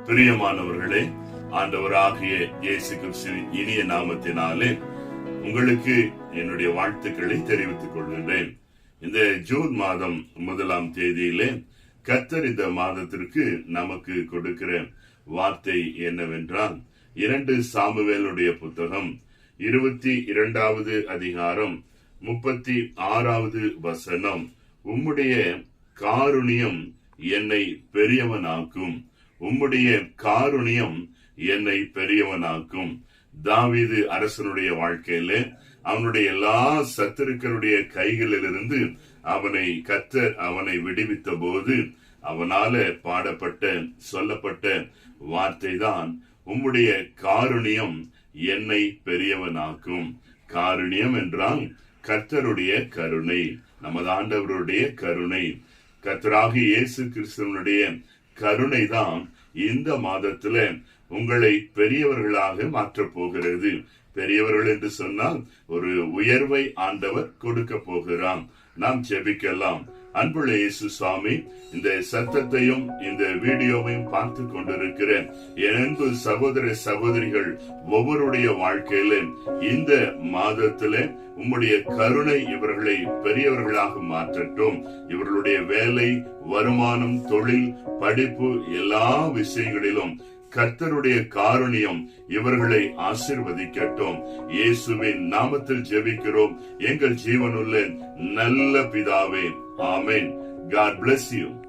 பிரியமானவர்களே, ஆண்டவராகிய இயேசு கிறிஸ்துவின் இனிய நாமத்தினாலே உங்களுக்கு என்னுடைய வாழ்த்துக்களை தெரிவித்துக் கொள்கின்றேன். இந்த ஜூன் மாதம் 1ஆம் தேதியிலே கர்த்தர் இந்த மாதத்திற்கு நமக்கு கொடுக்கிற வார்த்தை என்னவென்றால், 2 சாமுவேலுடைய புத்தகம் 22வது அதிகாரம் 36வது வசனம், உம்முடைய காருணியம் என்னை பெரியவனாக்கும், உம்முடைய காருணியம் என்னை பெரியவனாக்கும். தாவீது அரசனுடைய வாழ்க்கையில அவனுடைய எல்லா சத்துருக்களுடைய கைகளிலிருந்து கர்த்தர் அவனை விடுவித்த போது அவனால பாடப்பட்ட சொல்லப்பட்ட வார்த்தை தான், உம்முடைய காருணியம் என்னை பெரியவனாக்கும். காருணியம் என்றால் கர்த்தருடைய கருணை, நமது ஆண்டவருடைய கருணை, கர்த்தராகிய இயேசு கிறிஸ்துவனுடைய கருணை தான் இந்த மாதத்துல உங்களை பெரியவர்களாக மாற்றப் போகிறது. பெரியவர்கள் என்று சொன்னால் ஒரு உயர்வை ஆண்டவர் கொடுக்க போகிறான். நாம் ஜெபிக்கலாம். அன்புள்ள இயேசு சுவாமி, இந்த சத்தத்தையும் இந்த வீடியோவையும் பார்த்து கொண்டிருக்கிற என் அன்பு சகோதர சகோதரிகள் ஒவ்வொருடைய வாழ்க்கையில இந்த மாதத்துல உம்முடைய கருணை இவர்களை பெரியவர்களாக மாற்றட்டும். இவர்களுடைய வேலை, வருமானம், தொழில், படிப்பு எல்லா விஷயங்களிலும் கர்த்தருடைய காருணியம் இவர்களை ஆசீர்வதிக்கட்டும். இயேசுவின் நாமத்தில் ஜெபிக்கிறோம் எங்கள் ஜீவனுள்ள நல்ல பிதாவே. ஆமென். God bless you.